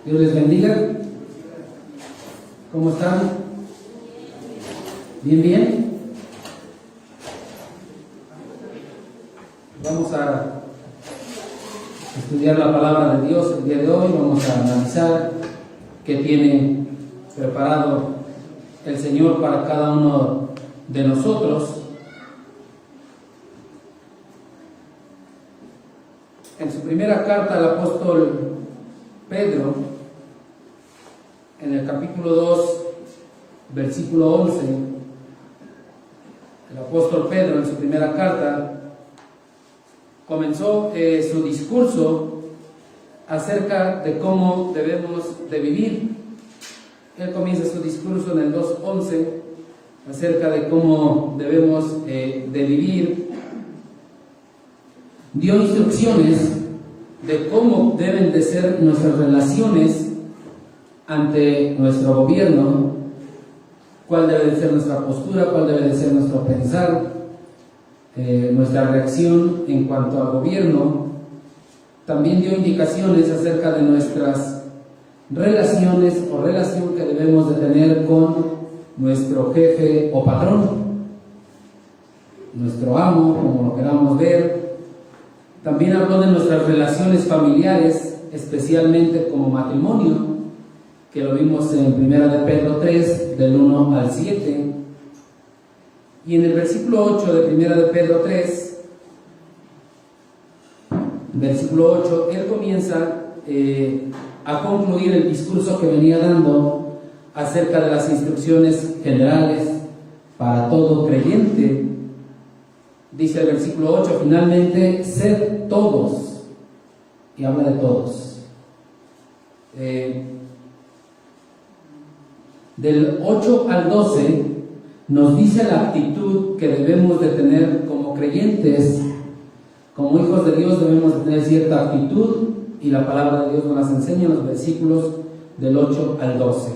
Dios les bendiga. ¿Cómo están? ¿Bien, bien? Vamos a estudiar la palabra de Dios el día de hoy. Vamos a analizar qué tiene preparado el Señor para cada uno de nosotros. En su primera carta al apóstol Pedro, en el capítulo 2, versículo 11, el apóstol Pedro en su primera carta comenzó su discurso acerca de cómo debemos de vivir. Él comienza su discurso en el 2:11 acerca de cómo debemos de vivir. Dio instrucciones de cómo deben de ser nuestras relaciones ante nuestro gobierno, cuál debe de ser nuestra postura, cuál debe de ser nuestro pensar, nuestra reacción en cuanto al gobierno. También dio indicaciones acerca de nuestras relaciones o relación que debemos de tener con nuestro jefe o patrón, nuestro amo, como lo queramos ver. También habló de nuestras relaciones familiares, especialmente como matrimonio, que lo vimos en 1 de Pedro 3, del 1 al 7. Y en el versículo 8 de 1 de Pedro 3, versículo 8, él comienza a concluir el discurso que venía dando acerca de las instrucciones generales para todo creyente. Dice el versículo 8, finalmente, sed todos, y habla de todos. Del 8 al 12 nos dice la actitud que debemos de tener como creyentes. Como hijos de Dios debemos de tener cierta actitud, y la palabra de Dios nos las enseña en los versículos del 8 al 12.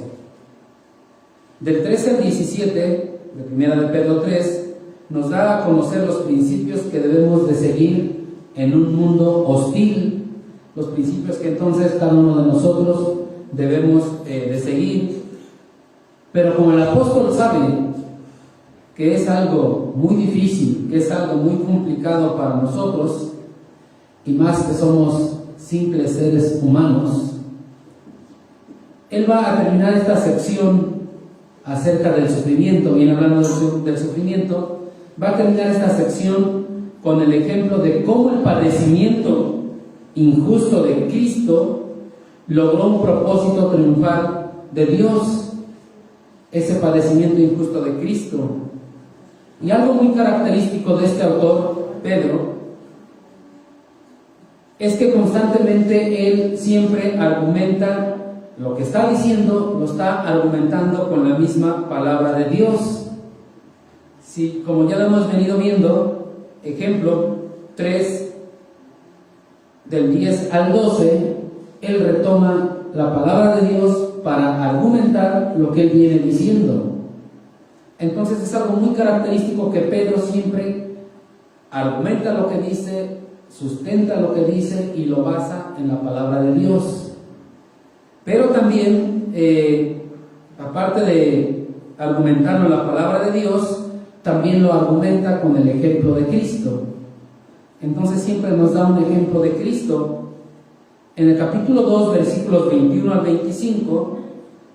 Del 13 al 17 de 1 de Pedro 3 nos da a conocer los principios que debemos de seguir en un mundo hostil, los principios que entonces cada uno de nosotros debemos de seguir. Pero como el apóstol sabe que es algo muy difícil, que es algo muy complicado para nosotros, y más que somos simples seres humanos, él va a terminar esta sección acerca del sufrimiento. Bien, hablando del sufrimiento, va a terminar esta sección con el ejemplo de cómo el padecimiento injusto de Cristo logró un propósito triunfal de Dios. Ese padecimiento injusto de Cristo. Y algo muy característico de este autor, Pedro, es que constantemente él siempre argumenta lo que está diciendo, lo está argumentando con la misma palabra de Dios. Si, como ya lo hemos venido viendo, ejemplo 3, del 10 al 12, él retoma la palabra de Dios para argumentar lo que él viene diciendo. Entonces es algo muy característico que Pedro siempre argumenta lo que dice, sustenta lo que dice y lo basa en la palabra de Dios. Pero también, aparte de argumentarlo en la palabra de Dios, también lo argumenta con el ejemplo de Cristo. Entonces siempre nos da un ejemplo de Cristo. En el capítulo 2, versículos 21 al 25,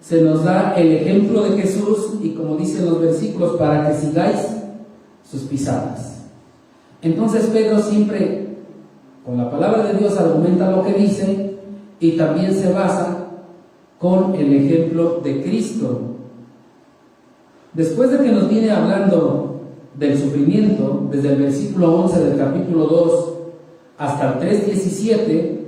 se nos da el ejemplo de Jesús, y como dicen los versículos, para que sigáis sus pisadas. Entonces Pedro siempre, con la palabra de Dios, argumenta lo que dice, y también se basa con el ejemplo de Cristo. Después de que nos viene hablando del sufrimiento, desde el versículo 11 del capítulo 2 hasta el 3:17,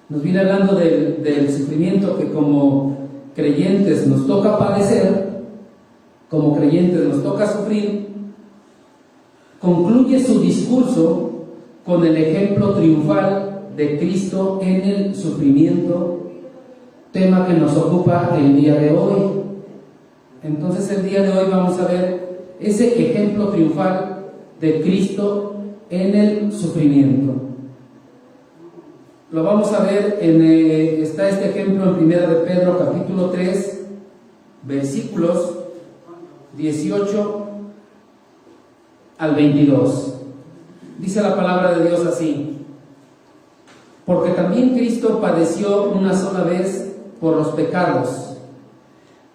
nos viene hablando del sufrimiento que como creyentes nos toca padecer, como creyentes nos toca sufrir. Concluye su discurso con el ejemplo triunfal de Cristo en el sufrimiento, tema que nos ocupa el día de hoy. Entonces el día de hoy vamos a ver ese ejemplo triunfal de Cristo en el sufrimiento. Lo vamos a ver está este ejemplo en 1 de Pedro capítulo 3, versículos 18 al 22. Dice la palabra de Dios así: porque también Cristo padeció una sola vez por los pecados,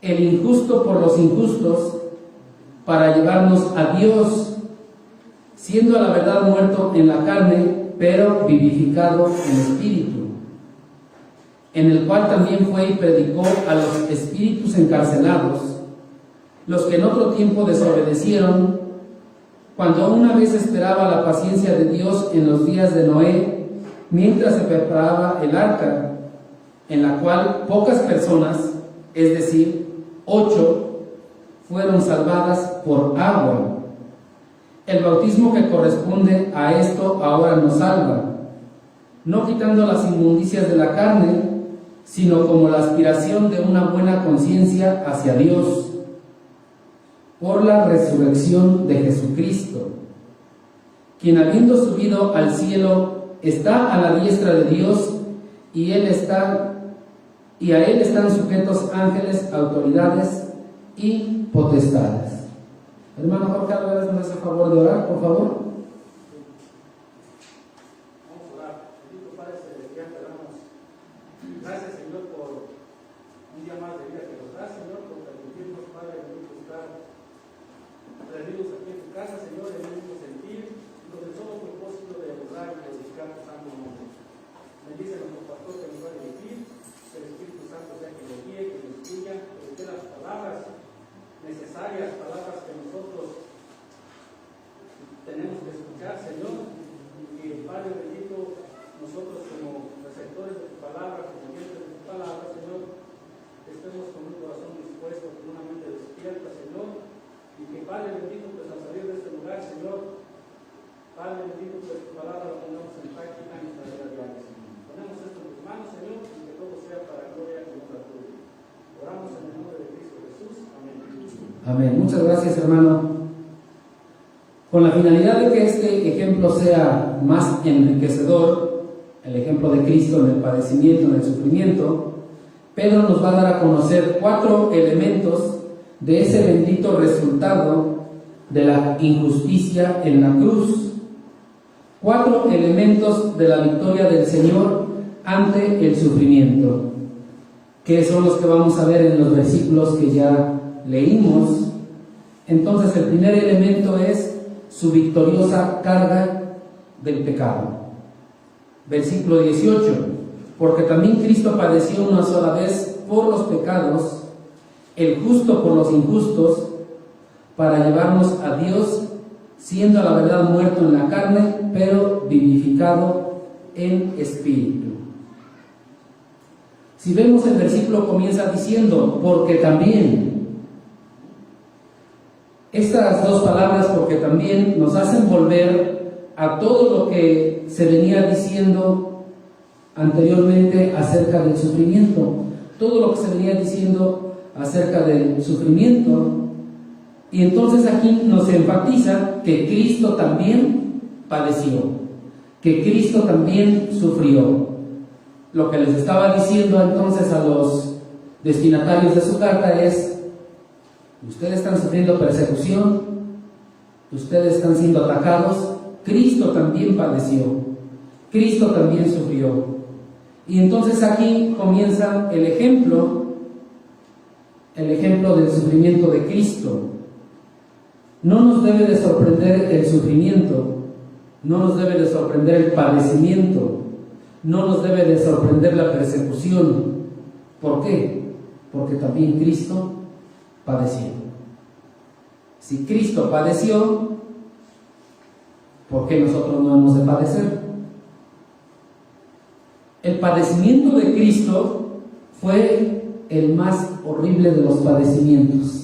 el injusto por los injustos, para llevarnos a Dios, siendo a la verdad muerto en la carne, pero vivificado en espíritu, en el cual también fue y predicó a los espíritus encarcelados, los que en otro tiempo desobedecieron, cuando una vez esperaba la paciencia de Dios en los días de Noé, mientras se preparaba el arca, en la cual pocas personas, es decir, 8, fueron salvadas por agua. El bautismo que corresponde a esto ahora nos salva, no quitando las inmundicias de la carne, sino como la aspiración de una buena conciencia hacia Dios, por la resurrección de Jesucristo, quien habiendo subido al cielo está a la diestra de Dios, y a él están sujetos ángeles, autoridades y potestades. Hermano Jorge Álvarez, ¿me hace el favor de orar, por favor? Vamos a orar. Bendito Padre Celestial, te damos gracias, Señor, por un día más de vida que nos das, Señor, por permitirnos, Padre, bendito estar reunidos aquí en tu casa, Señor, en el mismo sentir, y con el solo propósito de honrar y glorificar tu santo nombre. Bendice a nuestro pastor que nos va a dirigir, que el Espíritu Santo sea que lo guíe, que lo instruya, que nos dé las palabras necesarias, palabras que nosotros tenemos que escuchar, Señor, y que, Padre bendito, nosotros como receptores de tu palabra, como oyentes de tu palabra, Señor, estemos con un corazón dispuesto, con una mente despierta, Señor, y que, Padre bendito, pues al salir de este lugar, Señor, Padre bendito, pues tu palabra la pongamos en práctica en nuestra vida diaria, Señor. Ponemos esto en tus manos, Señor, y que todo sea para gloria y honra tuya. Oramos en el nombre de Cristo Jesús. Amén. Amén. Muchas gracias, hermano. Con la finalidad de que este ejemplo sea más enriquecedor, el ejemplo de Cristo en el padecimiento, en el sufrimiento, Pedro nos va a dar a conocer 4 elementos de ese bendito resultado de la injusticia en la cruz. 4 elementos de la victoria del Señor ante el sufrimiento, que son los que vamos a ver en los versículos que ya leímos. Entonces, el primer elemento es su victoriosa carga del pecado. Versículo 18: porque también Cristo padeció una sola vez por los pecados, el justo por los injustos, para llevarnos a Dios, siendo a la verdad muerto en la carne, pero vivificado en espíritu. Si vemos el versículo, comienza diciendo, porque también. Estas 2 palabras, porque también, nos hacen volver a todo lo que se venía diciendo anteriormente acerca del sufrimiento. Todo lo que se venía diciendo acerca del sufrimiento. Y entonces aquí nos enfatiza que Cristo también padeció, que Cristo también sufrió. Lo que les estaba diciendo entonces a los destinatarios de su carta es: ustedes están sufriendo persecución, ustedes están siendo atacados, Cristo también padeció, Cristo también sufrió. Y entonces aquí comienza el ejemplo del sufrimiento de Cristo. No nos debe de sorprender el sufrimiento, no nos debe de sorprender el padecimiento, no nos debe de sorprender la persecución. ¿Por qué? Porque también Cristo padeció. Si Cristo padeció, ¿por qué nosotros no hemos de padecer? El padecimiento de Cristo fue el más horrible de los padecimientos.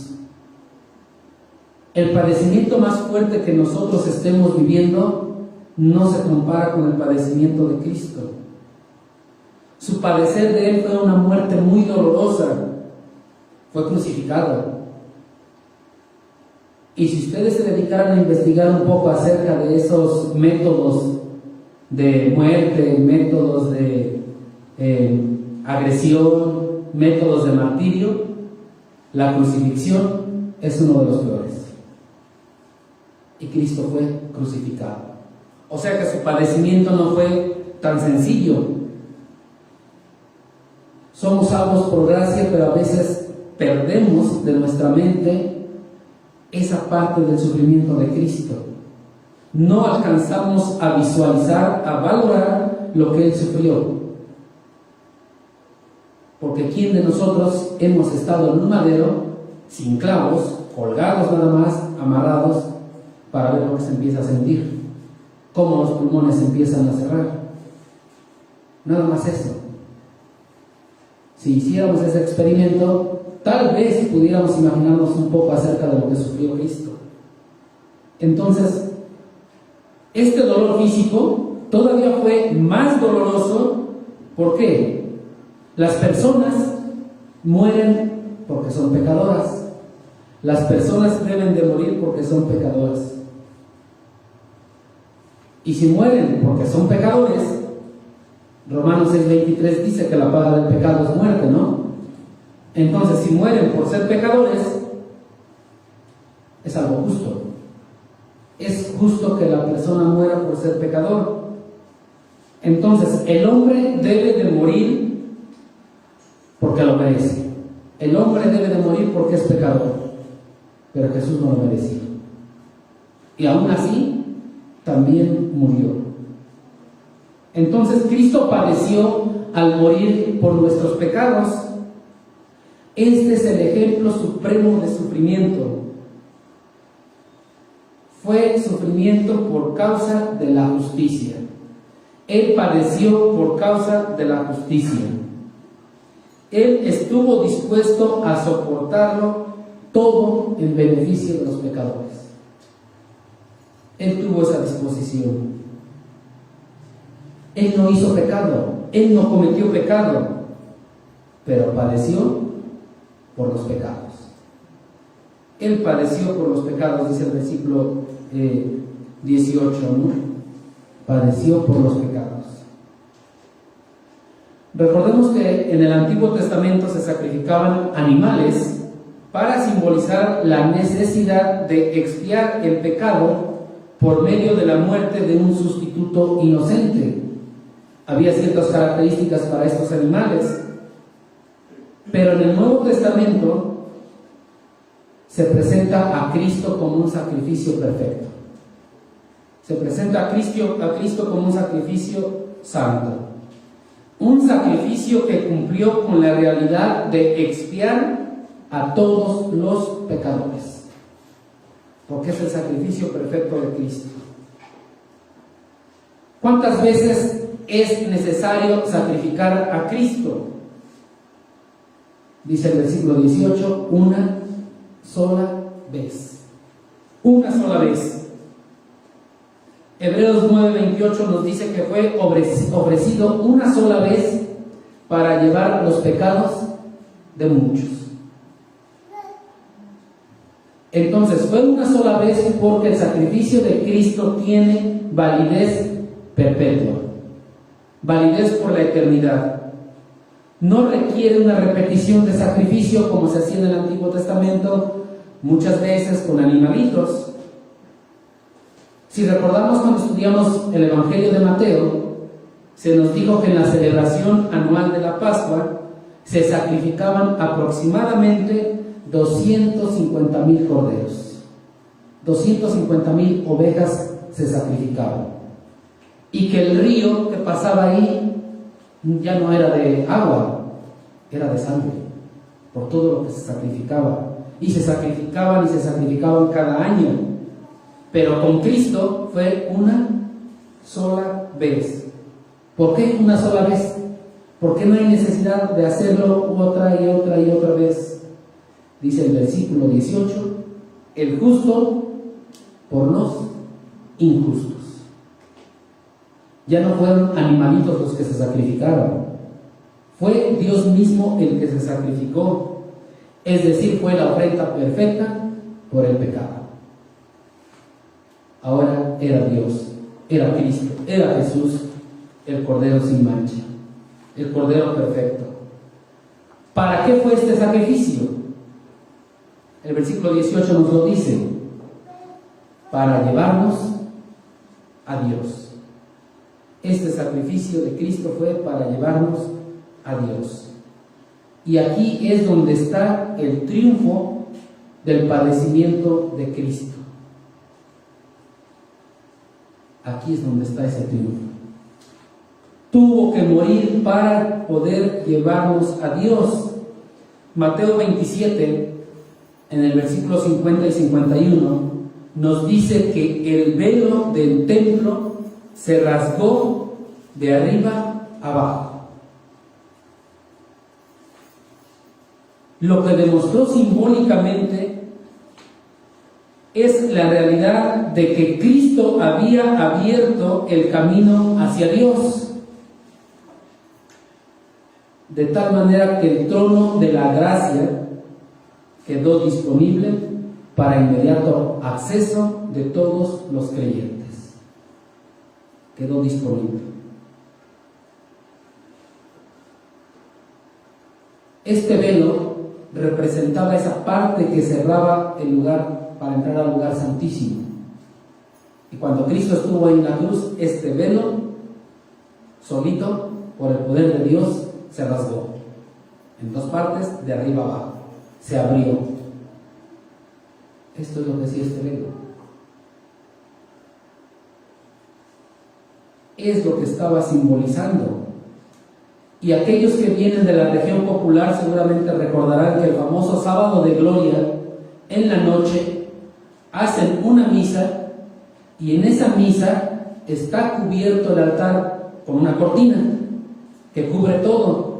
El padecimiento más fuerte que nosotros estemos viviendo no se compara con el padecimiento de Cristo. Su padecer de Él fue una muerte muy dolorosa. Fue crucificado. Y si ustedes se dedicaran a investigar un poco acerca de esos métodos de muerte, métodos de agresión, métodos de martirio, la crucifixión es uno de los peores. Y Cristo fue crucificado. O sea que su padecimiento no fue tan sencillo. Somos salvos por gracia, pero a veces perdemos de nuestra mente esa parte del sufrimiento de Cristo. No alcanzamos a visualizar, a valorar lo que Él sufrió. Porque ¿quién de nosotros hemos estado en un madero, sin clavos, colgados nada más, amarrados, para ver lo que se empieza a sentir? Cómo los pulmones se empiezan a cerrar. Nada más eso. Si hiciéramos ese experimento, tal vez pudiéramos imaginarnos un poco acerca de lo que sufrió Cristo. Entonces, este dolor físico todavía fue más doloroso. ¿Por qué? Las personas mueren porque son pecadoras. Las personas deben de morir porque son pecadoras. Y si mueren porque son pecadores, Romanos 6:23 dice que la paga del pecado es muerte, ¿no? Entonces, si mueren por ser pecadores, es algo justo. Es justo que la persona muera por ser pecador. Entonces, el hombre debe de morir porque lo merece. El hombre debe de morir porque es pecador. Pero Jesús no lo merecía. Y aún así, también murió. Entonces, Cristo padeció al morir por nuestros pecados. Este es el ejemplo supremo de sufrimiento. Fue sufrimiento por causa de la justicia. Él padeció por causa de la justicia. Él estuvo dispuesto a soportarlo todo en beneficio de los pecadores. Él tuvo esa disposición. Él no hizo pecado, Él no cometió pecado, pero padeció por los pecados. Él padeció por los pecados, dice el versículo 18, ¿no? Padeció por los pecados. Recordemos que en el Antiguo Testamento se sacrificaban animales para simbolizar la necesidad de expiar el pecado por medio de la muerte de un sustituto inocente. Había ciertas características para estos animales, pero en el Nuevo Testamento se presenta a Cristo como un sacrificio perfecto. Se presenta a Cristo como un sacrificio santo, un sacrificio que cumplió con la realidad de expiar a todos los pecadores, porque es el sacrificio perfecto de Cristo. ¿Cuántas veces es necesario sacrificar a Cristo? Dice el versículo 18, una sola vez. Una sola vez. Hebreos 9:28 nos dice que fue ofrecido una sola vez para llevar los pecados de muchos. Entonces, fue una sola vez porque el sacrificio de Cristo tiene validez perpetua, validez por la eternidad. No requiere una repetición de sacrificio como se hacía en el Antiguo Testamento, muchas veces con animalitos. Si recordamos cuando estudiamos el Evangelio de Mateo, se nos dijo que en la celebración anual de la Pascua se sacrificaban aproximadamente 250,000 corderos, 250,000 ovejas se sacrificaban, y que el río que pasaba ahí ya no era de agua, era de sangre, por todo lo que se sacrificaba, y se sacrificaban cada año. Pero con Cristo fue una sola vez. ¿Por qué una sola vez? ¿Por qué no hay necesidad de hacerlo otra y otra y otra vez? Dice el versículo 18, el justo por los injustos. Ya no fueron animalitos los que se sacrificaron, fue Dios mismo el que se sacrificó, es decir, fue la ofrenda perfecta por el pecado. Ahora era Dios, era Cristo, era Jesús, el Cordero sin mancha, el Cordero perfecto. ¿Para qué fue este sacrificio? El versículo 18 nos lo dice: para llevarnos a Dios. Este sacrificio de Cristo fue para llevarnos a Dios. Y aquí es donde está el triunfo del padecimiento de Cristo. Aquí es donde está ese triunfo. Tuvo que morir para poder llevarnos a Dios. Mateo 27, en el versículo 50 y 51, nos dice que el velo del templo se rasgó de arriba abajo. Lo que demostró simbólicamente es la realidad de que Cristo había abierto el camino hacia Dios, de tal manera que el trono de la gracia quedó disponible para inmediato acceso de todos los creyentes. Quedó disponible. Este velo representaba esa parte que cerraba el lugar para entrar al lugar santísimo. Y cuando Cristo estuvo en la cruz, este velo, solito, por el poder de Dios, se rasgó en dos partes, de arriba abajo. Se abrió. Esto es lo que decía este velo. Es lo que estaba simbolizando. Y aquellos que vienen de la región popular seguramente recordarán que el famoso sábado de gloria, en la noche, hacen una misa, y en esa misa está cubierto el altar con una cortina que cubre todo.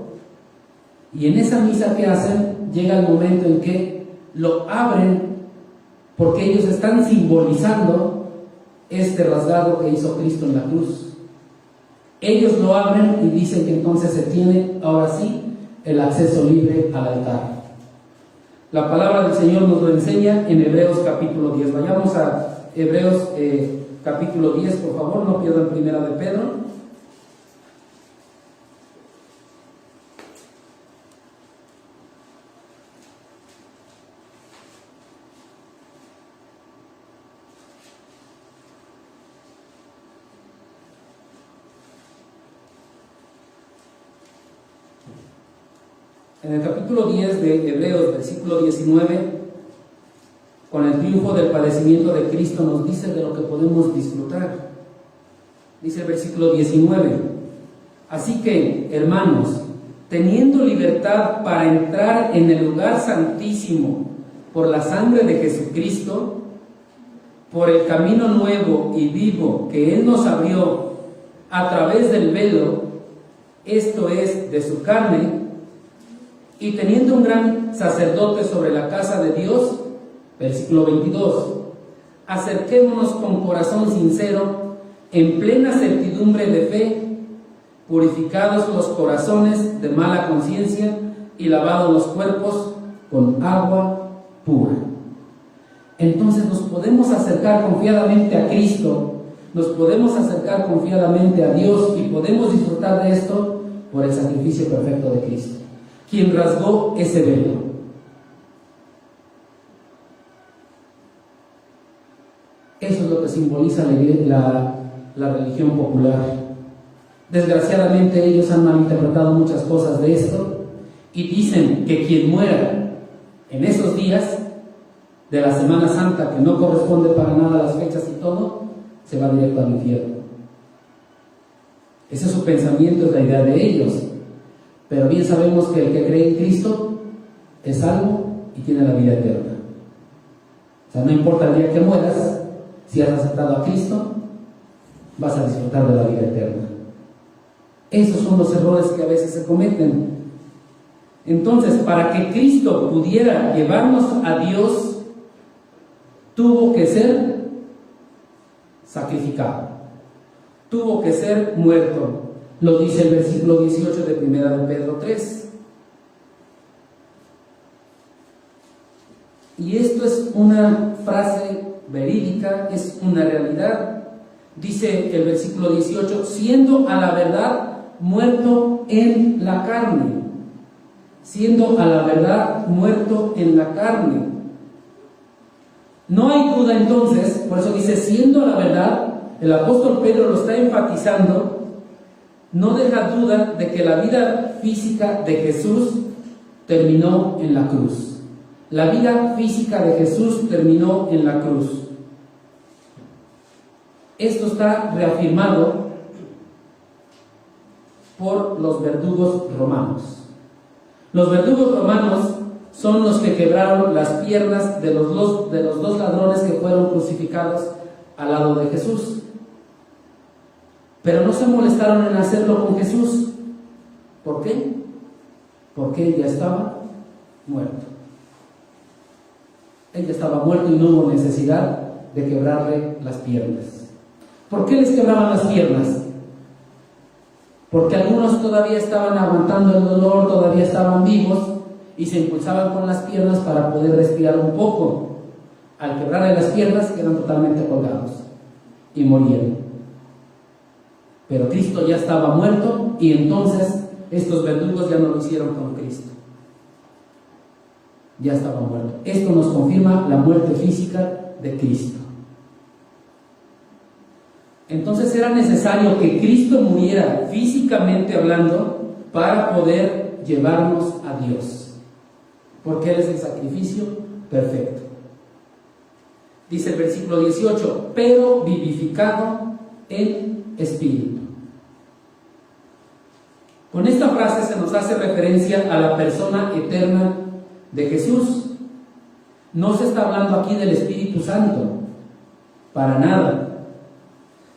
Y en esa misa que hacen, llega el momento en que lo abren, porque ellos están simbolizando este rasgado que hizo Cristo en la cruz. Ellos lo abren y dicen que entonces se tiene, ahora sí, el acceso libre al altar. La palabra del Señor nos lo enseña en Hebreos capítulo 10. Vayamos a Hebreos capítulo 10, por favor, no pierdan Primera de Pedro. En el capítulo 10 de Hebreos, versículo 19, con el triunfo del padecimiento de Cristo, nos dice de lo que podemos disfrutar. Dice el versículo 19: así que, hermanos, teniendo libertad para entrar en el lugar santísimo por la sangre de Jesucristo, por el camino nuevo y vivo que Él nos abrió a través del velo, esto es, de su carne, y teniendo un gran sacerdote sobre la casa de Dios, versículo 22, acerquémonos con corazón sincero, en plena certidumbre de fe, purificados los corazones de mala conciencia y lavados los cuerpos con agua pura. Entonces nos podemos acercar confiadamente a Cristo, nos podemos acercar confiadamente a Dios y podemos disfrutar de esto por el sacrificio perfecto de Cristo, quien rasgó ese velo. Eso es lo que simboliza la religión popular. Desgraciadamente ellos han malinterpretado muchas cosas de esto y dicen que quien muera en esos días de la Semana Santa, que no corresponde para nada a las fechas y todo, se va directo al infierno. Ese es su pensamiento, es la idea de ellos. Pero bien sabemos que el que cree en Cristo es salvo y tiene la vida eterna. O sea, no importa el día que mueras, si has aceptado a Cristo, vas a disfrutar de la vida eterna. Esos son los errores que a veces se cometen. Entonces, para que Cristo pudiera llevarnos a Dios, tuvo que ser sacrificado, tuvo que ser muerto. Lo dice el versículo 18 de Primera de Pedro 3. Y esto es una frase verídica, es una realidad. Dice el versículo 18, siendo a la verdad muerto en la carne. siendo a la verdad muerto en la carne. No hay duda entonces, por eso dice siendo la verdad, el apóstol Pedro lo está enfatizando, no deja duda de que la vida física de Jesús terminó en la cruz. La vida física de Jesús terminó en la cruz. Esto está reafirmado por los verdugos romanos. Los verdugos romanos son los que quebraron las piernas de los dos ladrones que fueron crucificados al lado de Jesús. Pero no se molestaron en hacerlo con Jesús. ¿Por qué? Porque él ya estaba muerto. Él ya estaba muerto y no hubo necesidad de quebrarle las piernas. ¿Por qué les quebraban las piernas? Porque algunos todavía estaban aguantando el dolor, todavía estaban vivos y se impulsaban con las piernas para poder respirar un poco. Al quebrarle las piernas quedan totalmente colgados y morían. Pero Cristo ya estaba muerto y entonces estos verdugos ya no lo hicieron con Cristo. Ya estaba muerto. Esto nos confirma la muerte física de Cristo. Entonces era necesario que Cristo muriera físicamente hablando para poder llevarnos a Dios, porque Él es el sacrificio perfecto. Dice el versículo 18, pero vivificado en espíritu. Con esta frase se nos hace referencia a la persona eterna de Jesús. No se está hablando aquí del Espíritu Santo, para nada,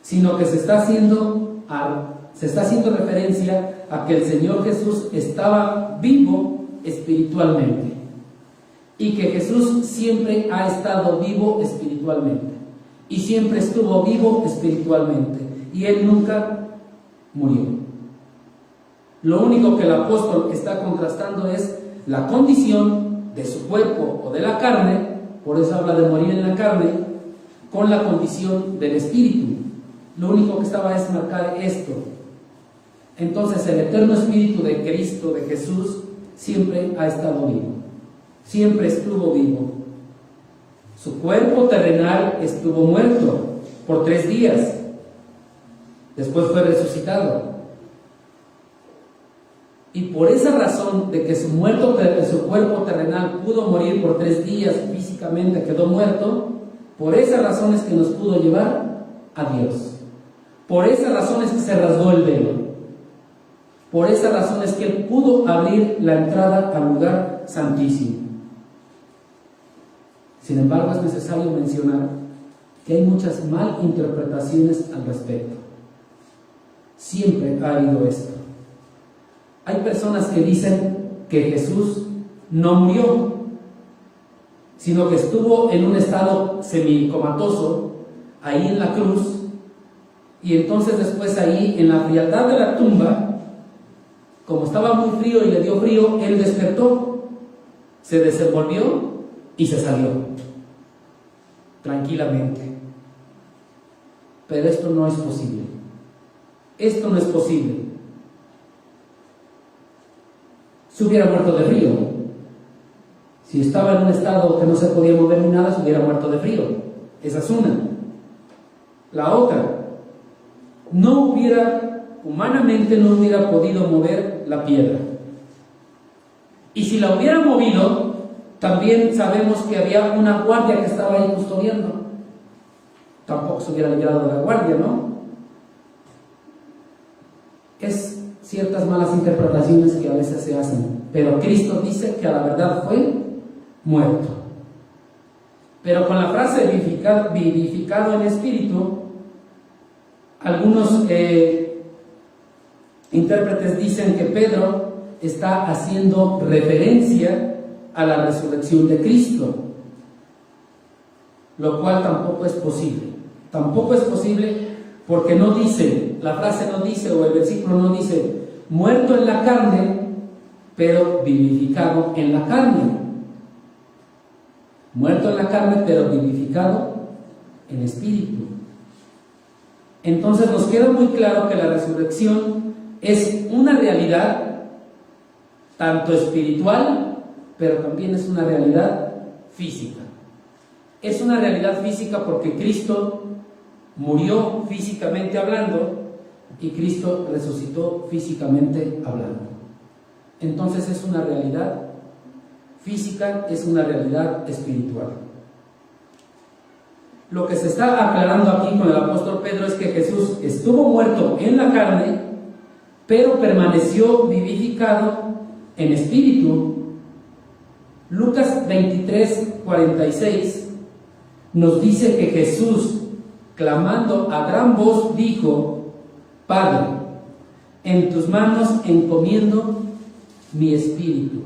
sino que se está haciendo referencia a que el Señor Jesús estaba vivo espiritualmente y que Jesús siempre ha estado vivo espiritualmente y siempre estuvo vivo espiritualmente y Él nunca murió. Lo único que el apóstol está contrastando es la condición de su cuerpo o de la carne, por eso habla de morir en la carne, con la condición del espíritu. Lo único que estaba es marcar esto. Entonces el eterno espíritu de Cristo, de Jesús, siempre ha estado vivo, siempre estuvo vivo. Su cuerpo terrenal estuvo muerto por 3 días, después fue resucitado. Y por esa razón de que su cuerpo terrenal pudo morir por 3 días, físicamente quedó muerto, por esa razón es que nos pudo llevar a Dios. Por esa razón es que se rasgó el velo. Por esa razón es que Él pudo abrir la entrada al lugar santísimo. Sin embargo, es necesario mencionar que hay muchas malinterpretaciones al respecto. Siempre ha habido esto. Hay personas que dicen que Jesús no murió, sino que estuvo en un estado semicomatoso ahí en la cruz. Y entonces después ahí en la frialdad de la tumba, como estaba muy frío y le dio frío, Él despertó, se desenvolvió y se salió tranquilamente. Pero esto no es posible. Esto no es posible. Se hubiera muerto de frío. Si estaba en un estado que no se podía mover ni nada, se hubiera muerto de frío. Esa es una. La otra, humanamente no hubiera podido mover la piedra. Y si la hubiera movido, también sabemos que había una guardia que estaba ahí custodiando. Tampoco se hubiera librado de la guardia, ¿no? Es ciertas malas interpretaciones que a veces se hacen. Pero Cristo dice que a la verdad fue muerto. Pero con la frase vivificado en espíritu, algunos intérpretes dicen que Pedro está haciendo referencia a la resurrección de Cristo, lo cual tampoco es posible. Tampoco es posible porque no dice, la frase no dice, o el versículo no dice, muerto en la carne, pero vivificado en la carne. Muerto en la carne, pero vivificado en espíritu. Entonces nos queda muy claro que la resurrección es una realidad tanto espiritual, pero también es una realidad física. Es una realidad física porque Cristo murió físicamente hablando y Cristo resucitó físicamente hablando. Entonces es una realidad física, es una realidad espiritual. Lo que se está aclarando aquí con el apóstol Pedro es que Jesús estuvo muerto en la carne, pero permaneció vivificado en espíritu. Lucas 23:46 nos dice que Jesús, clamando a gran voz, dijo: Padre, en tus manos encomiendo mi espíritu.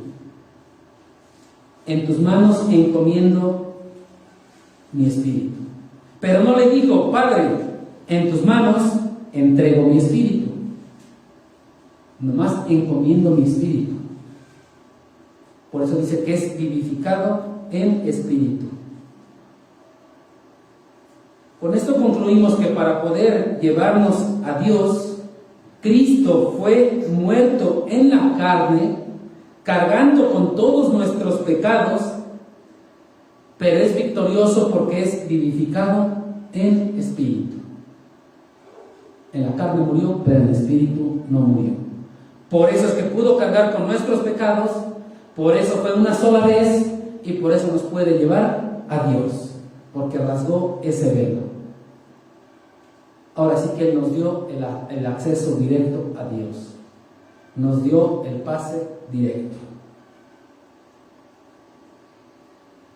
En tus manos encomiendo mi espíritu. Pero no le dijo: Padre, en tus manos entrego mi espíritu. Nomás encomiendo mi espíritu. Por eso dice que es vivificado en espíritu. Con esto concluimos que para poder llevarnos a Dios, Cristo fue muerto en la carne, cargando con todos nuestros pecados, pero es victorioso porque es vivificado en espíritu. En la carne murió, pero en el espíritu no murió. Por eso es que pudo cargar con nuestros pecados, por eso fue una sola vez y por eso nos puede llevar a Dios, porque rasgó ese velo. Ahora sí que Él nos dio el acceso directo a Dios, nos dio el pase directo.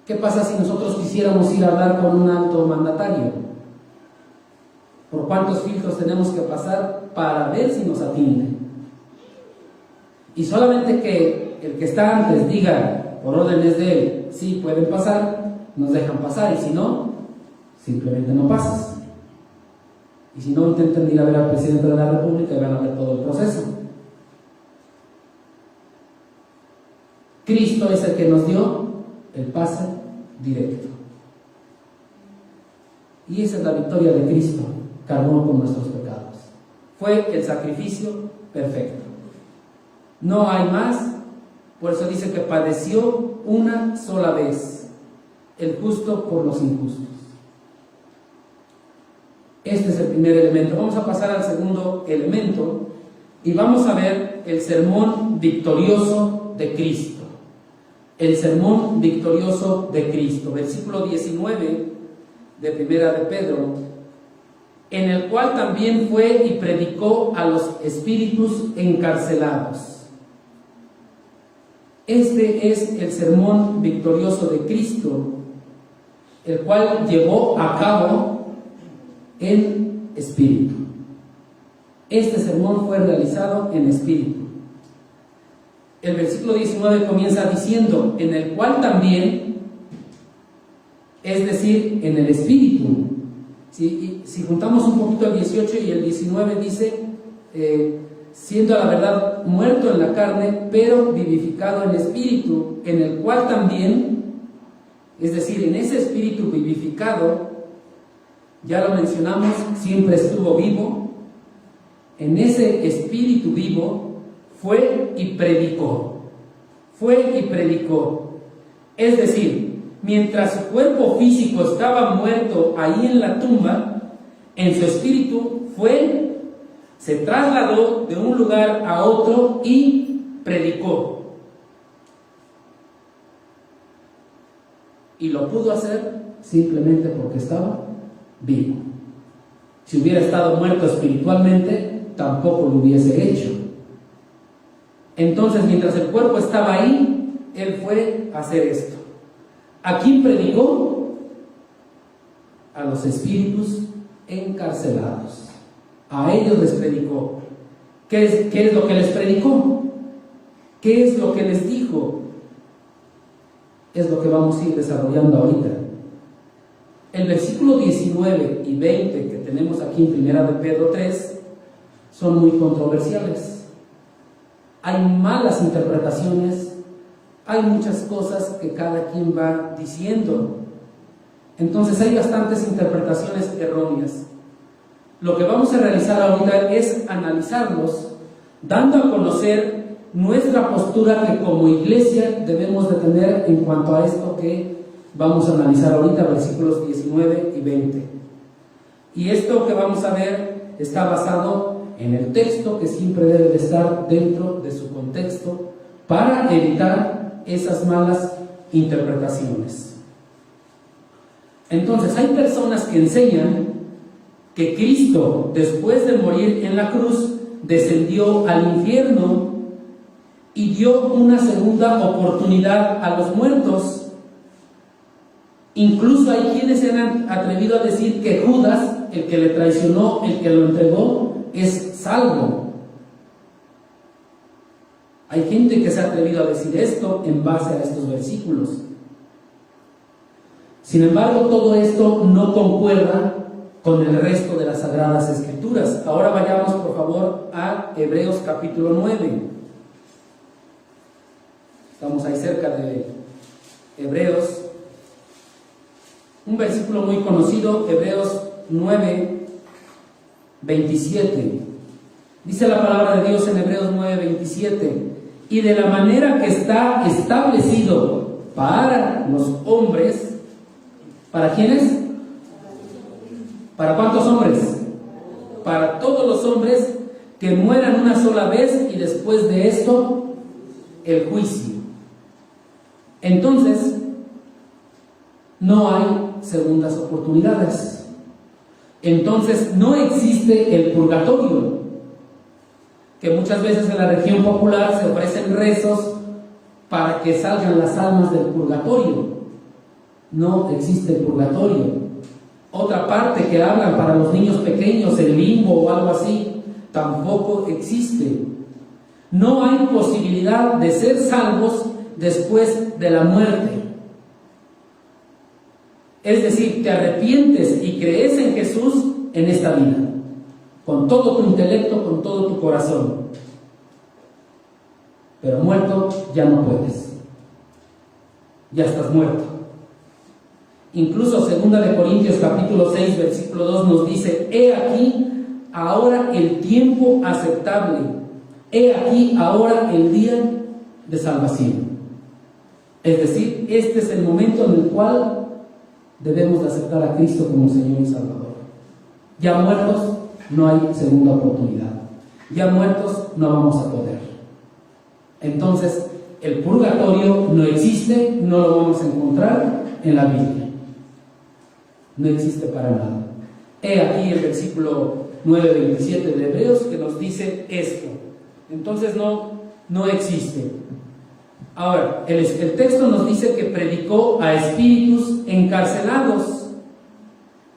¿Qué pasa si nosotros quisiéramos ir a hablar con un alto mandatario? ¿Por cuántos filtros tenemos que pasar para ver si nos atiende? Y solamente que el que está antes diga, por órdenes de él, sí pueden pasar, nos dejan pasar, y si no, simplemente no pasas. Y si no, intenten ir a ver al presidente de la República y van a ver todo el proceso. Cristo es el que nos dio el pase directo. Y esa es la victoria de Cristo, cargó con nuestros pecados. Fue el sacrificio perfecto. No hay más, por eso dice que padeció una sola vez, el justo por los injustos. Este es el primer elemento. Vamos a pasar al segundo elemento y vamos a ver el sermón victorioso de Cristo. El sermón victorioso de Cristo, versículo 19 de Primera de Pedro, en el cual también fue y predicó a los espíritus encarcelados. Este es el sermón victorioso de Cristo, el cual llevó a cabo en espíritu. Este sermón fue realizado en espíritu. El versículo 19 comienza diciendo, en el cual también, es decir, en el espíritu. Si juntamos un poquito el 18 y el 19 dice, siendo a la verdad muerto en la carne, pero vivificado en espíritu, en el cual también, es decir, en ese espíritu vivificado, ya lo mencionamos, siempre estuvo vivo. En ese espíritu vivo fue y predicó. Fue y predicó. Es decir, mientras su cuerpo físico estaba muerto ahí en la tumba, en su espíritu fue, se trasladó de un lugar a otro y predicó. Y lo pudo hacer simplemente porque estaba vivo. Si hubiera estado muerto espiritualmente, tampoco lo hubiese hecho. Entonces, mientras el cuerpo estaba ahí, él fue a hacer esto. ¿A quién predicó? A los espíritus encarcelados. A ellos les predicó. ¿Qué es lo que les predicó? ¿Qué es lo que les dijo? Es lo que vamos a ir desarrollando ahorita. El versículo 19 y 20 que tenemos aquí en Primera de Pedro 3 son muy controversiales. Hay malas interpretaciones, hay muchas cosas que cada quien va diciendo. Entonces hay bastantes interpretaciones erróneas. Lo que vamos a realizar ahorita es analizarlos, dando a conocer nuestra postura que como iglesia debemos de tener en cuanto a esto que vamos a analizar ahorita, versículos 19 y 20. Y esto que vamos a ver está basado en el texto, que siempre debe de estar dentro de su contexto para evitar esas malas interpretaciones. Entonces, hay personas que enseñan que Cristo, después de morir en la cruz, descendió al infierno y dio una segunda oportunidad a los muertos. Incluso hay quienes se han atrevido a decir que Judas, el que le traicionó, el que lo entregó, es salvo. Hay gente que se ha atrevido a decir esto en base a estos versículos. Sin embargo, todo esto no concuerda con el resto de las Sagradas Escrituras. Ahora vayamos, por favor, a Hebreos capítulo 9. Estamos ahí cerca de Hebreos. Un versículo muy conocido, Hebreos 9, 27. Dice la palabra de Dios en Hebreos 9, 27. Y de la manera que está establecido para los hombres, ¿para quiénes? ¿Para cuántos hombres? Para todos los hombres que mueran una sola vez y después de esto, el juicio. Entonces, no hay segundas oportunidades. Entonces, no existe el purgatorio, que muchas veces en la región popular se ofrecen rezos para que salgan las almas del purgatorio. No existe el purgatorio. Otra parte que hablan para los niños pequeños, el limbo o algo así, tampoco existe. No hay posibilidad de ser salvos después de la muerte. Es decir, te arrepientes y crees en Jesús en esta vida, con todo tu intelecto, con todo tu corazón. Pero muerto ya no puedes. Ya estás muerto. Incluso 2 Corintios capítulo 6, versículo 2 nos dice: he aquí ahora el tiempo aceptable, he aquí ahora el día de salvación. Es decir, este es el momento en el cual debemos de aceptar a Cristo como Señor y Salvador. Ya muertos, no hay segunda oportunidad. Ya muertos, no vamos a poder. Entonces, el purgatorio no existe, no lo vamos a encontrar en la Biblia. No existe para nada. He aquí el versículo 9:27 de Hebreos que nos dice esto. Entonces no existe. Ahora, el texto nos dice que predicó a espíritus encarcelados.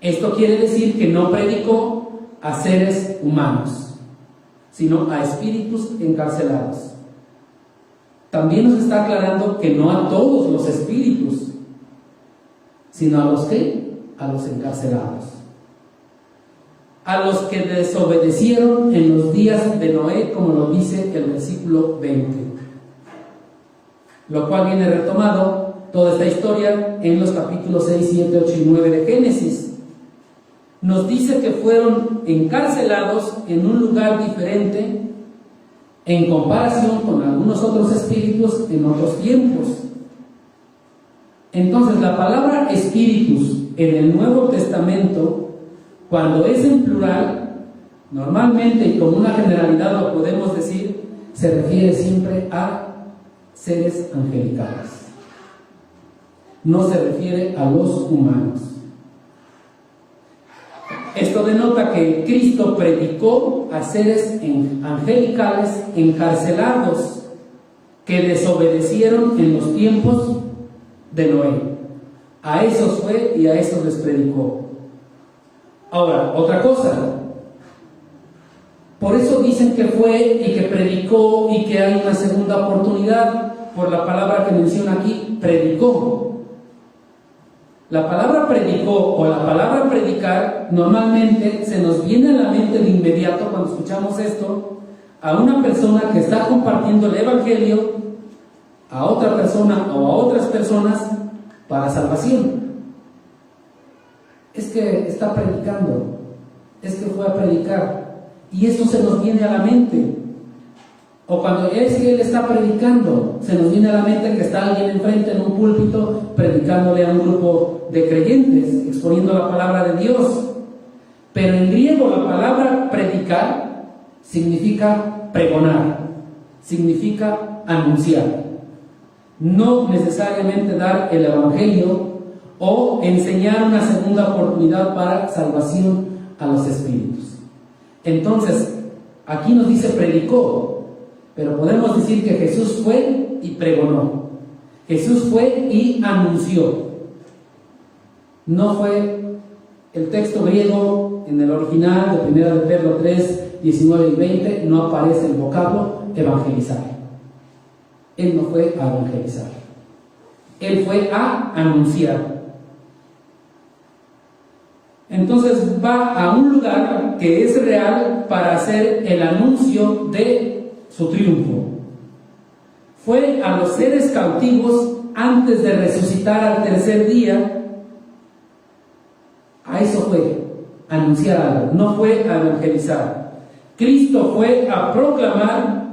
Esto quiere decir que no predicó a seres humanos, sino a espíritus encarcelados. También nos está aclarando que no a todos los espíritus, sino a los que, a los encarcelados, a los que desobedecieron en los días de Noé, como lo dice el versículo 20. Lo cual viene retomado toda esta historia en los capítulos 6, 7, 8 y 9 de Génesis. Nos dice que fueron encarcelados en un lugar diferente en comparación con algunos otros espíritus en otros tiempos. Entonces, la palabra espíritus en el Nuevo Testamento, cuando es en plural, normalmente y como una generalidad lo podemos decir, se refiere siempre a seres angelicales. No se refiere a los humanos. Esto denota que Cristo predicó a seres angelicales encarcelados que desobedecieron en los tiempos de Noé. A esos fue y a esos les predicó. Ahora, otra cosa. Por eso dicen que fue y que predicó y que hay una segunda oportunidad, por la palabra que menciona aquí, predicó. La palabra predicó o la palabra predicar normalmente se nos viene a la mente de inmediato cuando escuchamos esto a una persona que está compartiendo el evangelio a otra persona o a otras personas para salvación. Es que está predicando, es que fue a predicar, y esto se nos viene a la mente. O cuando es que él está predicando, se nos viene a la mente que está alguien enfrente en un púlpito predicándole a un grupo de creyentes, exponiendo la palabra de Dios. Pero en griego la palabra predicar significa pregonar, significa anunciar. No necesariamente dar el evangelio o enseñar una segunda oportunidad para salvación a los espíritus. Entonces, aquí nos dice predicó, pero podemos decir que Jesús fue y pregonó. Jesús fue y anunció. No fue el texto griego en el original de 1 de Pedro 3, 19 y 20, no aparece el vocablo evangelizar. Él no fue a evangelizar. Él fue a anunciar. Entonces va a un lugar que es real para hacer el anuncio de su triunfo. Fue a los seres cautivos antes de resucitar al tercer día. A eso fue, a anunciar algo, no fue a evangelizar. Cristo fue a proclamar,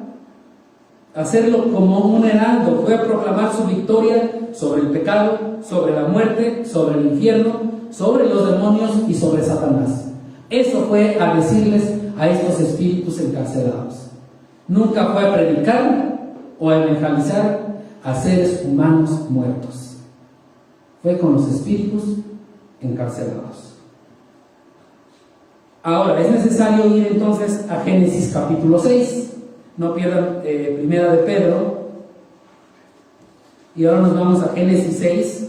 a hacerlo como un heraldo, fue a proclamar su victoria sobre el pecado, sobre la muerte, sobre el infierno, sobre los demonios y sobre Satanás. Eso fue a decirles a estos espíritus encarcelados. Nunca fue a predicar o a evangelizar a seres humanos muertos. Fue con los espíritus encarcelados. Ahora, es necesario ir entonces a Génesis capítulo 6. No pierdan Primera de Pedro. Y ahora nos vamos a Génesis 6.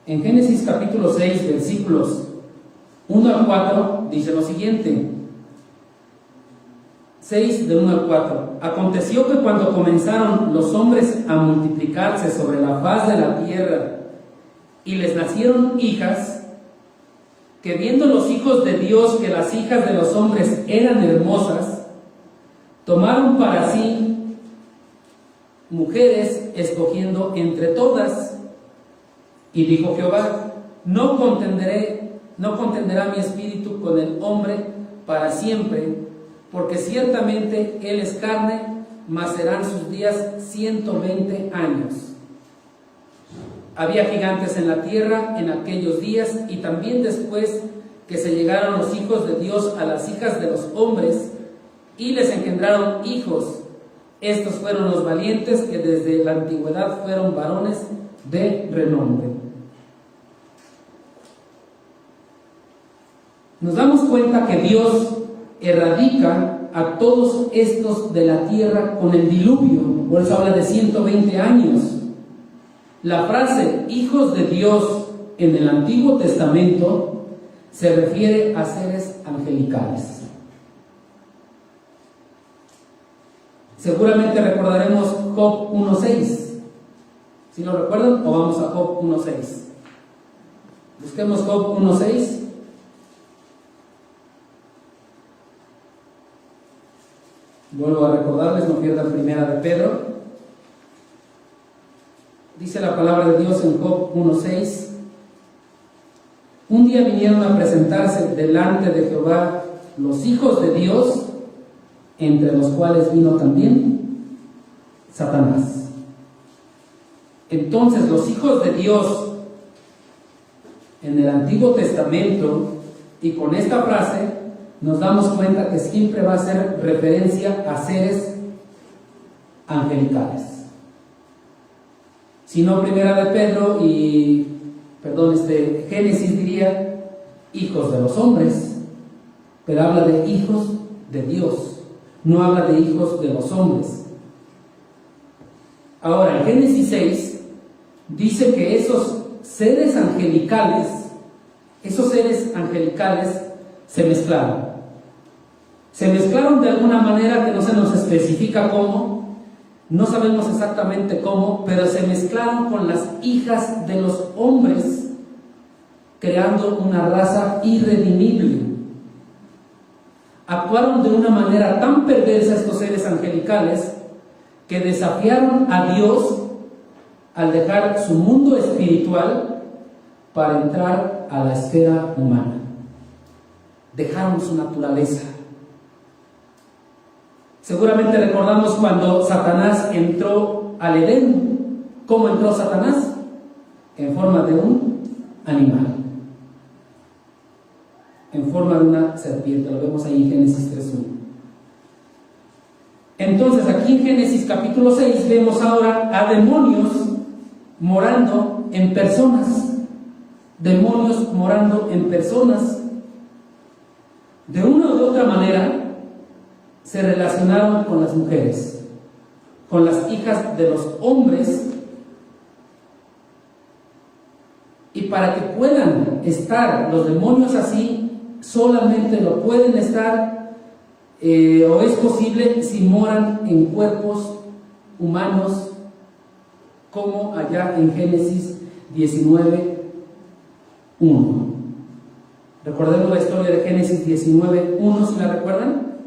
En Génesis capítulo 6, versículos 1 al 4, dice lo siguiente. 6 de 1 al 4. Aconteció que cuando comenzaron los hombres a multiplicarse sobre la faz de la tierra y les nacieron hijas, que viendo los hijos de Dios que las hijas de los hombres eran hermosas, tomaron para sí mujeres, escogiendo entre todas. Y dijo Jehová: no contenderá mi espíritu con el hombre para siempre, porque ciertamente él es carne, mas serán sus días 120 años. Había gigantes en la tierra en aquellos días, y también después que se llegaron los hijos de Dios a las hijas de los hombres, y les engendraron hijos. Estos fueron los valientes que desde la antigüedad fueron varones de renombre. Nos damos cuenta que Dios erradica a todos estos de la tierra con el diluvio. Por eso habla de 120 años. La frase hijos de Dios en el Antiguo Testamento se refiere a seres angelicales. Seguramente recordaremos Job 1.6. ¿Sí lo recuerdan? O vamos a Job 1.6. Busquemos Job 1.6. Vuelvo a recordarles, no pierdan Primera de Pedro. Dice la palabra de Dios en Job 1.6. Un día vinieron a presentarse delante de Jehová los hijos de Dios, entre los cuales vino también Satanás. Entonces los hijos de Dios en el Antiguo Testamento, y con esta frase nos damos cuenta que siempre va a hacer referencia a seres angelicales. Si no Primera de Pedro Génesis diría hijos de los hombres, pero habla de hijos de Dios, no habla de hijos de los hombres. Ahora, en Génesis 6 dice que esos seres angelicales se mezclaron. Se mezclaron de alguna manera que no se nos especifica cómo, no sabemos exactamente cómo, pero se mezclaron con las hijas de los hombres, creando una raza irredimible. Actuaron de una manera tan perversa estos seres angelicales que desafiaron a Dios al dejar su mundo espiritual para entrar a la esfera humana. Dejaron su naturaleza. Seguramente recordamos cuando Satanás entró al Edén. ¿Cómo entró Satanás? En forma de un animal, en forma de una serpiente. Lo vemos ahí en Génesis 3:1. Entonces aquí en Génesis capítulo 6 vemos ahora a demonios morando en personas. Demonios morando en personas. De una u otra manera se relacionaron con las mujeres, con las hijas de los hombres. Y para que puedan estar los demonios así, solamente lo pueden estar o es posible si moran en cuerpos humanos, como allá en Génesis 19:1. Recordemos la historia de Génesis 19:1, si la recuerdan,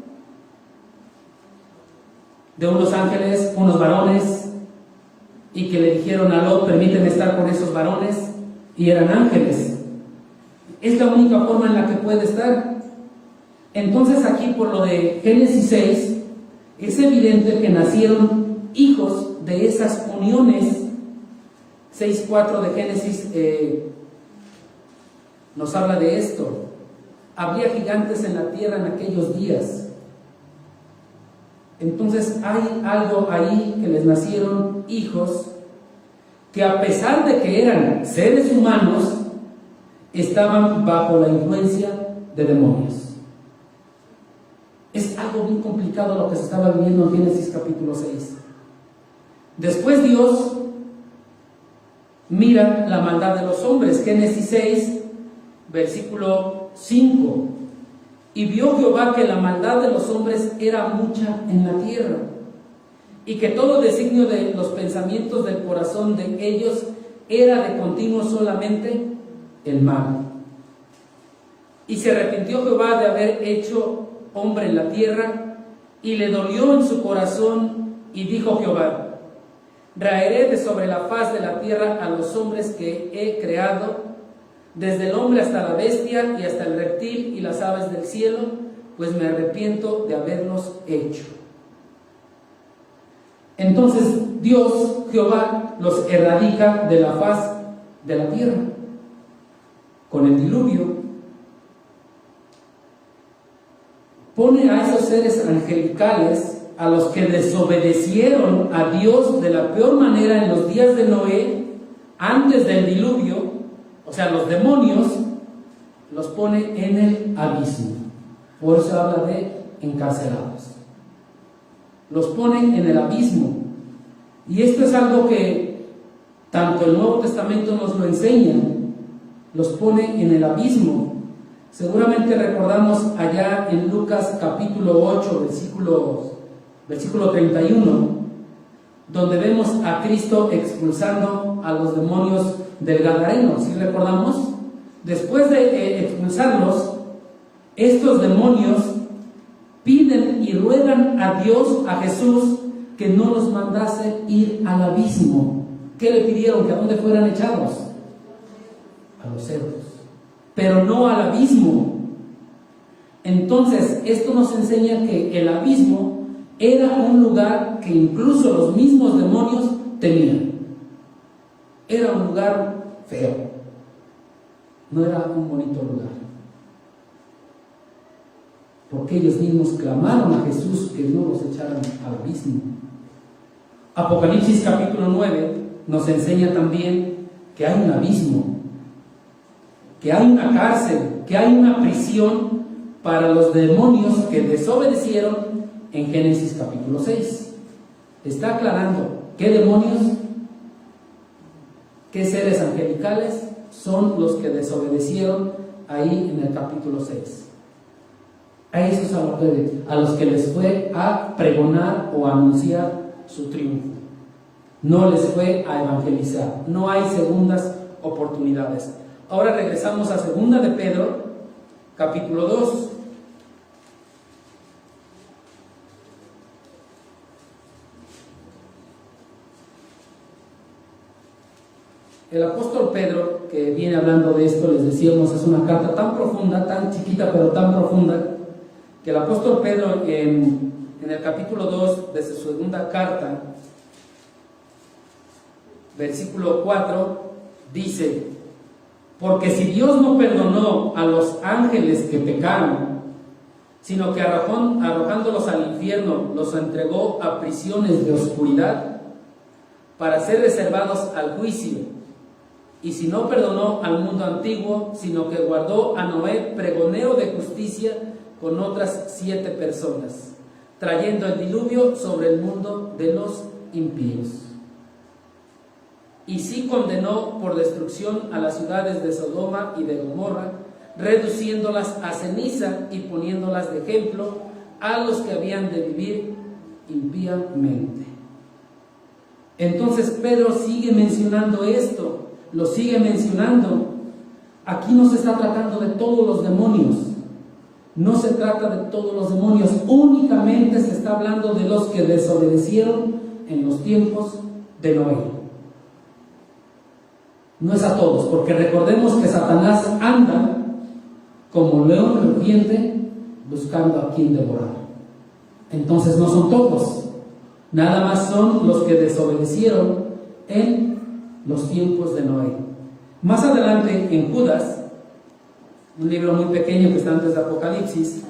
de unos ángeles, unos varones, y que le dijeron a Lot: permíteme estar con esos varones, y eran ángeles. Es la única forma en la que puede estar. Entonces aquí, por lo de Génesis 6, es evidente que nacieron hijos de esas uniones. 6:4 de Génesis nos habla de esto. Había gigantes en la tierra en aquellos días. Entonces hay algo ahí, que les nacieron hijos que, a pesar de que eran seres humanos, estaban bajo la influencia de demonios. Es algo bien complicado lo que se estaba viviendo en Génesis capítulo 6. Después Dios mira la maldad de los hombres. Génesis 6, versículo 5. Y vio Jehová que la maldad de los hombres era mucha en la tierra, y que todo designio de los pensamientos del corazón de ellos era de continuo solamente el mal. Y se arrepintió Jehová de haber hecho hombre en la tierra, y le dolió en su corazón, y dijo Jehová: raeré de sobre la faz de la tierra a los hombres que he creado, desde el hombre hasta la bestia y hasta el reptil y las aves del cielo, pues me arrepiento de haberlos hecho. Entonces Dios, Jehová, los erradica de la faz de la tierra con el diluvio. Pone a esos seres angelicales, a los que desobedecieron a Dios de la peor manera en los días de Noé, antes del diluvio, o sea, los demonios, los pone en el abismo. Por eso habla de encarcelados. Los pone en el abismo. Y esto es algo que tanto el Nuevo Testamento nos lo enseña. Los pone en el abismo. Seguramente recordamos allá en Lucas capítulo 8, versículo 31, donde vemos a Cristo expulsando a los demonios del Gadareno. ¿Sí recordamos? Después de expulsarlos, estos demonios piden y ruegan a Dios, a Jesús, que no los mandase ir al abismo. ¿Qué le pidieron? Que a dónde fueran echados, a los cerdos, pero no al abismo. Entonces esto nos enseña que el abismo era un lugar que incluso los mismos demonios temían. Era un lugar feo, no era un bonito lugar, porque ellos mismos clamaron a Jesús que no los echaran al abismo. Apocalipsis capítulo 9 nos enseña también que hay un abismo, que hay una cárcel, que hay una prisión para los demonios que desobedecieron en Génesis capítulo 6. Está aclarando qué demonios, qué seres angelicales son los que desobedecieron ahí en el capítulo 6. A esos a los que les fue a pregonar o a anunciar su triunfo. No les fue a evangelizar. No hay segundas oportunidades. Ahora regresamos a 2 de Pedro, capítulo 2. El apóstol Pedro, que viene hablando de esto, les decíamos, es una carta tan profunda, tan chiquita, pero tan profunda, que el apóstol Pedro en el capítulo 2 de su segunda carta, versículo 4, dice: porque si Dios no perdonó a los ángeles que pecaron, sino que arrojándolos al infierno los entregó a prisiones de oscuridad para ser reservados al juicio, y si no perdonó al mundo antiguo, sino que guardó a Noé pregonero de justicia con otras 7 personas, trayendo el diluvio sobre el mundo de los impíos. Y sí condenó por destrucción a las ciudades de Sodoma y de Gomorra, reduciéndolas a ceniza y poniéndolas de ejemplo a los que habían de vivir impíamente. Entonces Pedro sigue mencionando esto, lo sigue mencionando. Aquí no se está tratando de todos los demonios, no se trata de todos los demonios, únicamente se está hablando de los que desobedecieron en los tiempos de Noé. No es a todos, porque recordemos que Satanás anda como león rugiente buscando a quien devorar. Entonces no son todos, nada más son los que desobedecieron en los tiempos de Noé. Más adelante en Judas, un libro muy pequeño que está antes de Apocalipsis,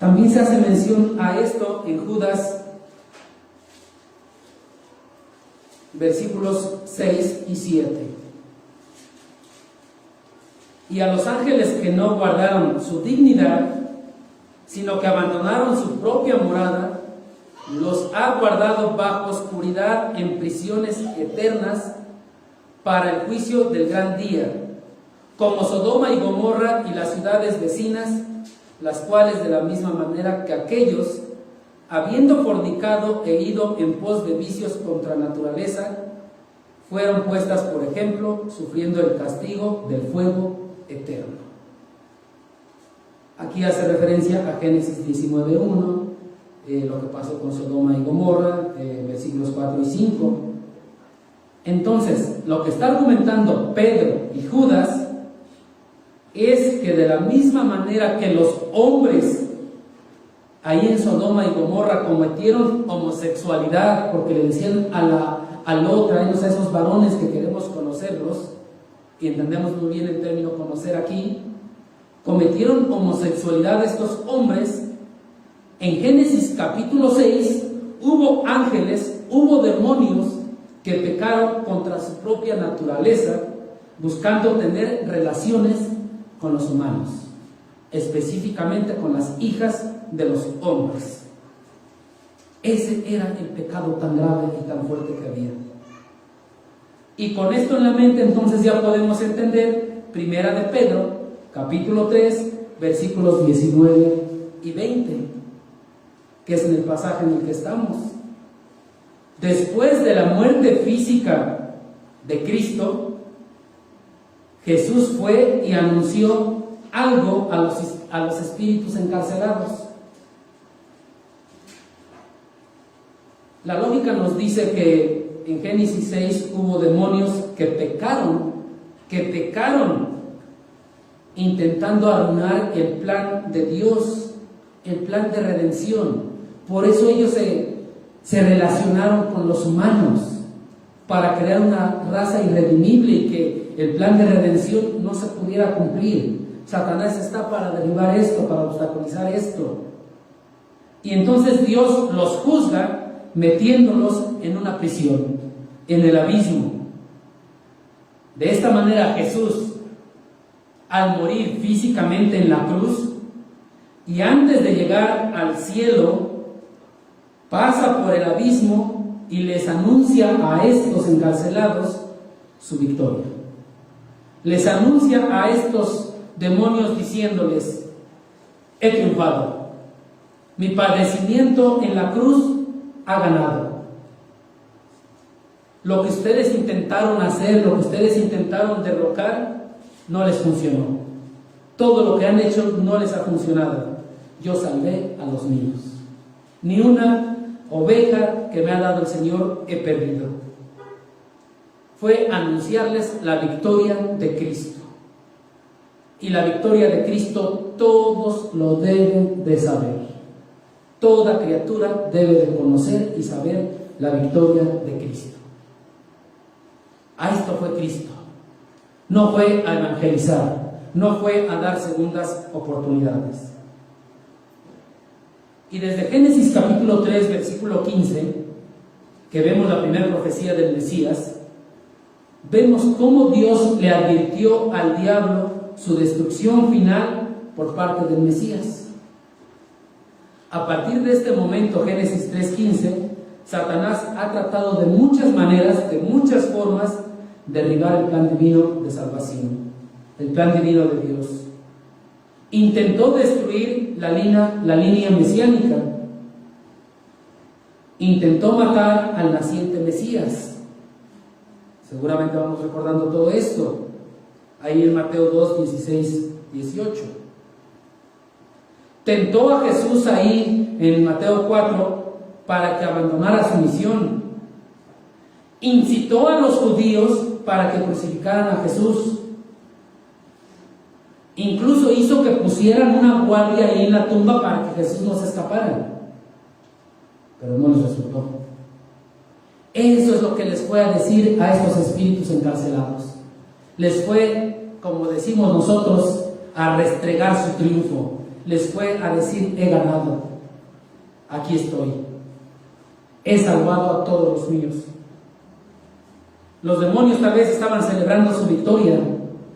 también se hace mención a esto en Judas, versículos 6 y 7. Y a los ángeles que no guardaron su dignidad, sino que abandonaron su propia morada, los ha guardado bajo oscuridad en prisiones eternas para el juicio del gran día, como Sodoma y Gomorra y las ciudades vecinas, las cuales de la misma manera que aquellos, habiendo fornicado e ido en pos de vicios contra naturaleza, fueron puestas por ejemplo, sufriendo el castigo del fuego eterno. Aquí hace referencia a Génesis 19:1, lo que pasó con Sodoma y Gomorra, versículos 4 y 5. Entonces, lo que está argumentando Pedro y Judas es que de la misma manera que los hombres ahí en Sodoma y Gomorra cometieron homosexualidad, porque le decían a la otra, a esos varones que queremos conocerlos, y entendemos muy bien el término conocer aquí, cometieron homosexualidad estos hombres. En Génesis capítulo 6 hubo ángeles, hubo demonios que pecaron contra su propia naturaleza, buscando tener relaciones con los humanos, específicamente con las hijas de los hombres. Ese era el pecado tan grave y tan fuerte que había. Y con esto en la mente, entonces ya podemos entender Primera de Pedro, capítulo 3, versículos 19 y 20, que es en el pasaje en el que estamos. Después de la muerte física de Cristo, Jesús fue y anunció algo a los espíritus encarcelados. La lógica nos dice que en Génesis 6 hubo demonios que pecaron intentando arruinar el plan de Dios, el plan de redención. Por eso ellos se relacionaron con los humanos para crear una raza irredimible y que el plan de redención no se pudiera cumplir. Satanás está para derribar esto, para obstaculizar esto. Y entonces Dios los juzga metiéndolos en una prisión, en el abismo. De esta manera Jesús, al morir físicamente en la cruz y antes de llegar al cielo, pasa por el abismo y les anuncia a estos encarcelados su victoria. Les anuncia a estos demonios diciéndoles: he triunfado, mi padecimiento en la cruz ha ganado. Lo que ustedes intentaron hacer, lo que ustedes intentaron derrocar, no les funcionó. Todo lo que han hecho no les ha funcionado. Yo salvé a los míos. Ni una oveja que me ha dado el Señor he perdido. fue anunciarles la victoria de Cristo. Y la victoria de Cristo todos lo deben de saber. Toda criatura debe de conocer y saber la victoria de Cristo. A esto fue Cristo. No fue a evangelizar, no fue a dar segundas oportunidades. Y desde Génesis capítulo 3, versículo 15, que vemos la primera profecía del Mesías, vemos cómo Dios le advirtió al diablo su destrucción final por parte del Mesías. A partir de este momento, Génesis 3:15, Satanás ha tratado de muchas maneras, de muchas formas, derribar el plan divino de salvación, el plan divino de Dios. Intentó destruir la línea mesiánica. Intentó matar al naciente Mesías. Seguramente vamos recordando todo esto. Ahí en Mateo 2, 16, 18. Tentó a Jesús ahí en Mateo 4 para que abandonara su misión. Incitó a los judíos para que crucificaran a Jesús. Incluso hizo que pusieran una guardia ahí en la tumba para que Jesús no se escapara. Pero no les resultó. Eso es lo que les fue a decir a estos espíritus encarcelados. Les fue, como decimos nosotros, a restregar su triunfo. Les fue a decir: he ganado, aquí estoy, he salvado a todos los míos. Los demonios tal vez estaban celebrando su victoria.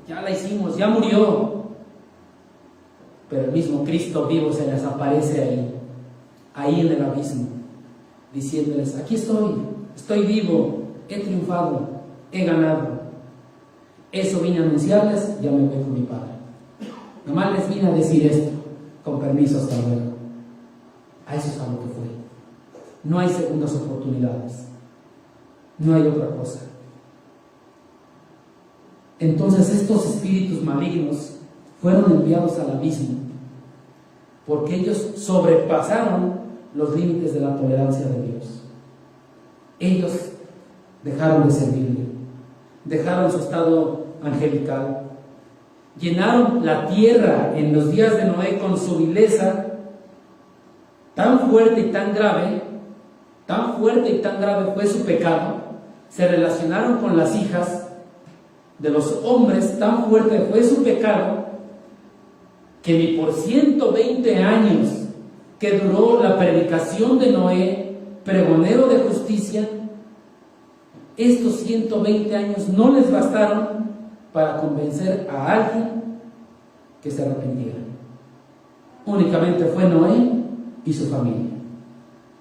Ya la hicimos, ya murió. Pero el mismo Cristo vivo se les aparece ahí en el abismo, diciéndoles: aquí estoy vivo, he triunfado, he ganado. Eso vine a anunciarles, ya me voy con mi Padre. Nomás les vine a decir esto, con permiso, hasta luego. A eso es a lo que fue. No hay segundas oportunidades, no hay otra cosa. Entonces estos espíritus malignos fueron enviados al abismo, porque ellos sobrepasaron los límites de la tolerancia de Dios. Ellos dejaron de servirle, dejaron su estado angelical, llenaron la tierra en los días de Noé con su vileza tan fuerte y tan grave fue su pecado. Se relacionaron con las hijas de los hombres, tan fuerte fue su pecado, que ni por 120 años que duró la predicación de Noé, pregonero de justicia, estos 120 años no les bastaron para convencer a alguien que se arrepintiera. Únicamente fue Noé y su familia.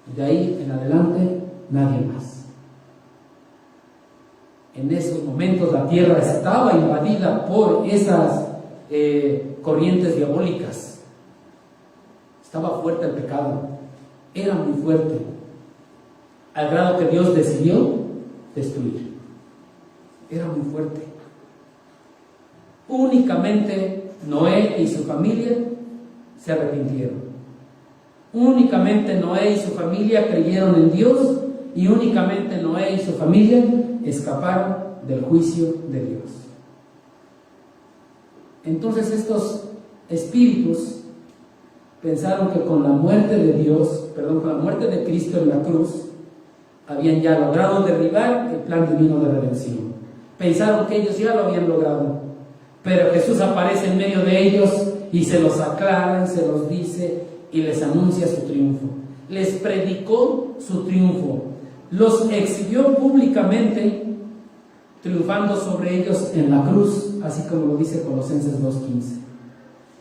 Y de ahí en adelante, nadie más. En esos momentos la tierra estaba invadida por esas corrientes diabólicas. Estaba fuerte el pecado, era muy fuerte, al grado que Dios decidió destruir. Era muy fuerte. Únicamente Noé y su familia se arrepintieron. Únicamente Noé y su familia creyeron en Dios, y únicamente Noé y su familia escaparon del juicio de Dios. Entonces estos espíritus pensaron que con la muerte con la muerte de Cristo en la cruz, habían ya logrado derribar el plan divino de redención. Pensaron que ellos ya lo habían logrado, pero Jesús aparece en medio de ellos y se los aclara, se los dice y les anuncia su triunfo. Les predicó su triunfo, los exhibió públicamente, triunfando sobre ellos en la cruz, así como lo dice Colosenses 2:15.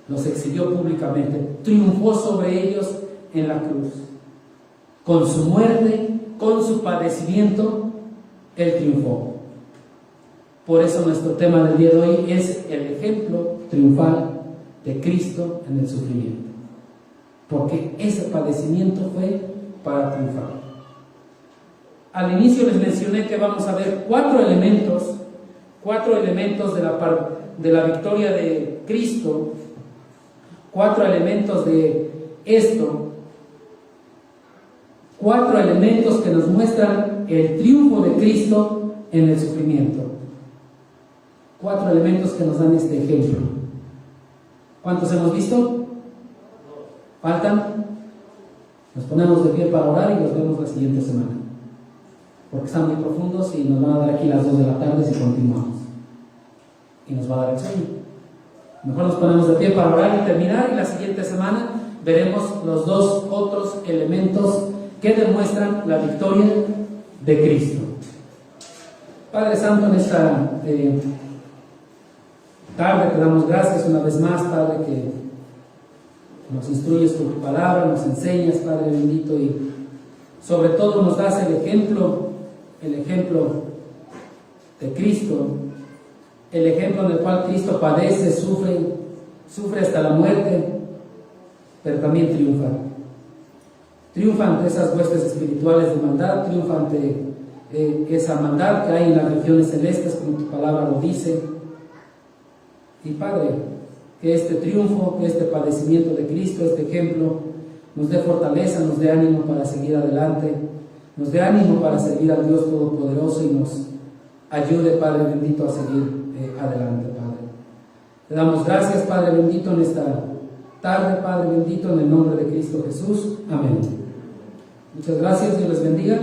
Los exhibió públicamente, triunfó sobre ellos en la cruz. Con su muerte, con su padecimiento, Él triunfó. Por eso nuestro tema del día de hoy es el ejemplo triunfal de Cristo en el sufrimiento. Porque ese padecimiento fue para triunfar. Al inicio les mencioné que vamos a ver cuatro elementos de la victoria de Cristo, cuatro elementos de esto, cuatro elementos que nos muestran el triunfo de Cristo en el sufrimiento. 4 elementos que nos dan este ejemplo. ¿Cuántos hemos visto? ¿Faltan? Nos ponemos de pie para orar y los vemos la siguiente semana, porque están muy profundos y nos van a dar aquí las 2 de la tarde si continuamos, y nos va a dar el sueño. Mejor nos ponemos de pie para orar y terminar, y la siguiente semana veremos los 2 otros elementos que demuestran la victoria de Cristo. Padre Santo, en esta tarde te damos gracias una vez más, Padre, que nos instruyes con tu palabra, nos enseñas, Padre bendito, y sobre todo nos das el ejemplo de Cristo, el ejemplo en el cual Cristo padece, sufre hasta la muerte, pero también triunfa. Triunfa ante esas huestes espirituales de maldad, triunfa ante esa maldad que hay en las regiones celestes, como tu palabra lo dice. Y Padre, que este triunfo, que este padecimiento de Cristo, este ejemplo, nos dé fortaleza, nos dé ánimo para seguir adelante, nos dé ánimo para servir al Dios Todopoderoso y nos ayude, Padre bendito, a seguir adelante, Padre. Te damos gracias, Padre bendito, en esta tarde, Padre bendito, en el nombre de Cristo Jesús. Amén. Muchas gracias, Dios les bendiga.